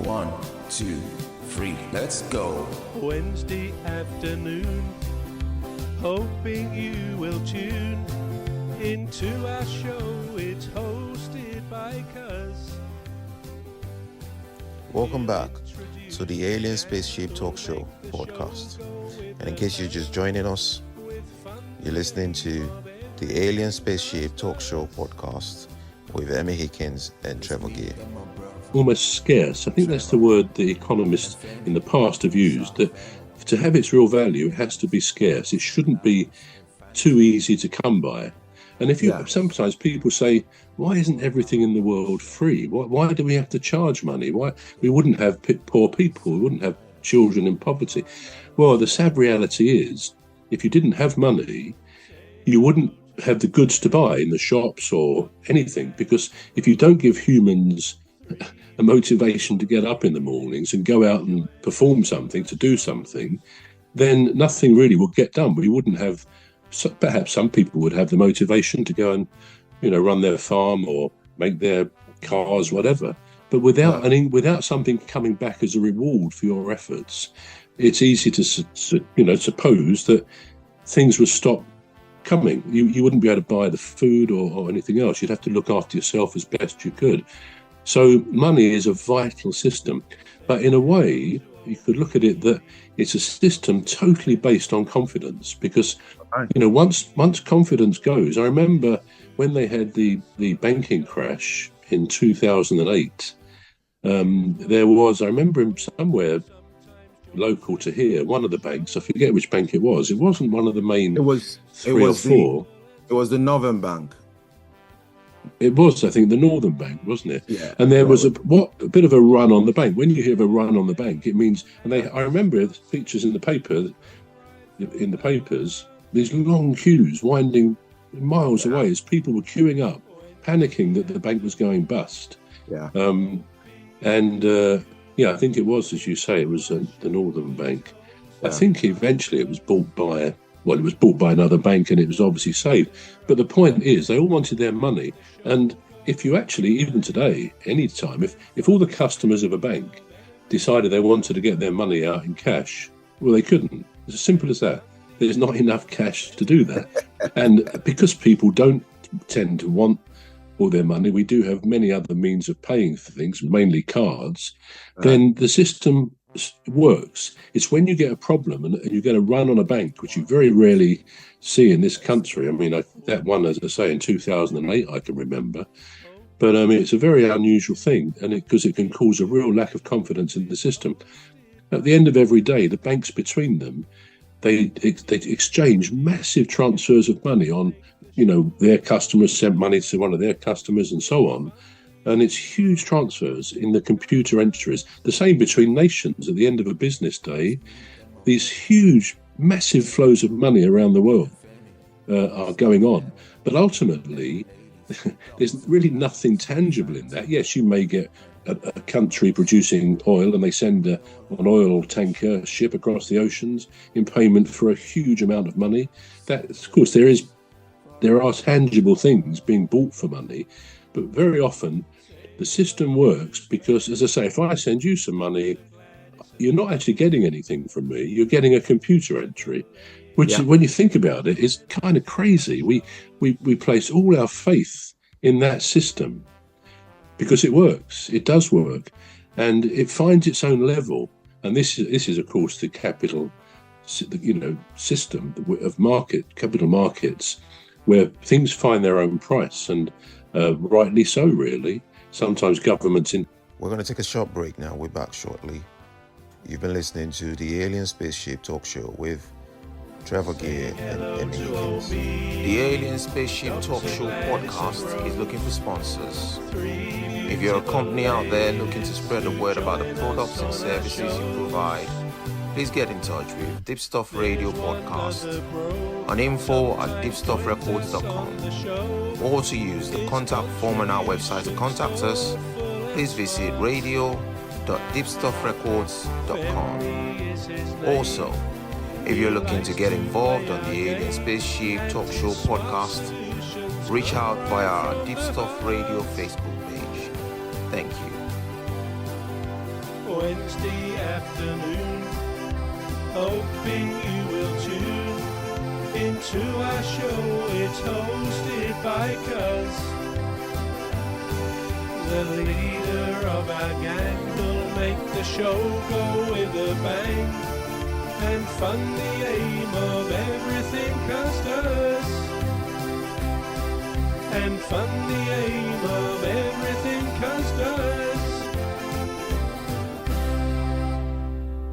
1, 2, 3, let's go. Wednesday afternoon, hoping you will tune into our show. It's hosted by Cuz. Welcome back to the Alien Spaceship Talk Show podcast. And in case you're just joining us, you're listening to the Alien Spaceship Talk Show podcast with Emmy, Hikins and Trevor. Almost scarce. I think that's the word the economists in the past have used, that to have its real value, it has to be scarce. It shouldn't be too easy to come by. And if you sometimes people say, why isn't everything in the world free? Why do we have to charge money? Why we wouldn't have poor people, we wouldn't have children in poverty? Well, the sad reality is, if you didn't have money, you wouldn't have the goods to buy in the shops or anything, because if you don't give humans a motivation to get up in the mornings and go out and perform something, to do something, then nothing really will get done. We wouldn't have, perhaps some people would have the motivation to go and, run their farm or make their cars, whatever. But without something coming back as a reward for your efforts, it's easy to suppose that things would stop coming. You wouldn't be able to buy the food or anything else. You'd have to look after yourself as best you could. So money is a vital system, but in a way, you could look at it that it's a system totally based on confidence, because, once confidence goes, I remember when they had the banking crash in 2008, there was, I remember somewhere local to here, one of the banks, I forget which bank it wasn't one of the main three or four. It was the Northern Bank. It was, I think, the Northern Bank, wasn't it? Yeah. And there was a bit of a run on the bank. When you hear of a run on the bank, it means, I remember the features in the papers, these long queues winding miles away as people were queuing up, panicking that the bank was going bust. Yeah. I think it was, as you say, it was the Northern Bank. Yeah. I think eventually it was bought by another bank, and it was obviously saved. But the point is, they all wanted their money. And if you actually, even today, any time, if all the customers of a bank decided they wanted to get their money out in cash, well, they couldn't. It's as simple as that. There's not enough cash to do that. And because people don't tend to want all their money, we do have many other means of paying for things, mainly cards, then the system works. It's when you get a problem and you get a run on a bank, which you very rarely see in this country. I mean, that one, as I say, in 2008, I can remember. But it's a very unusual thing, and because it can cause a real lack of confidence in the system. At the end of every day, the banks between them, they exchange massive transfers of money on, their customers sent money to one of their customers and so on. And it's huge transfers in the computer entries. The same between nations at the end of a business day. These huge, massive flows of money around the world are going on. But ultimately, there's really nothing tangible in that. Yes, you may get a country producing oil and they send an oil tanker ship across the oceans in payment for a huge amount of money. That, of course, there are tangible things being bought for money, but very often the system works because, as I say, if I send you some money, you're not actually getting anything from me. You're getting a computer entry, which, when you think about it, is kind of crazy. We place all our faith in that system because it works. It does work, and it finds its own level. And this is, of course, the capital, system of capital markets, where things find their own price, and rightly so, really. Sometimes governments We're going to take a short break now. We're back shortly. You've been listening to the Alien Spaceship Talk Show with Trevor and Emmy Hikins. The Alien Spaceship Talk Show podcast is looking for sponsors. If you're a company out there looking to spread the word about the products and services you provide, please get in touch with Deepstuff Radio Podcast on info@deepstuffrecords.com, or to use the contact form on our website to contact us, please visit radio.deepstuffrecords.com. Also, if you're looking to get involved on the Alien Spaceship Talk Show podcast, reach out via our Deepstuff Radio Facebook page. Thank you. Wednesday afternoon. Hoping you will tune into our show. It's hosted by Cuz. The leader of our gang will make the show go with a bang and fund the aim of everything Cuz does. And fund the aim of everything Cuz does.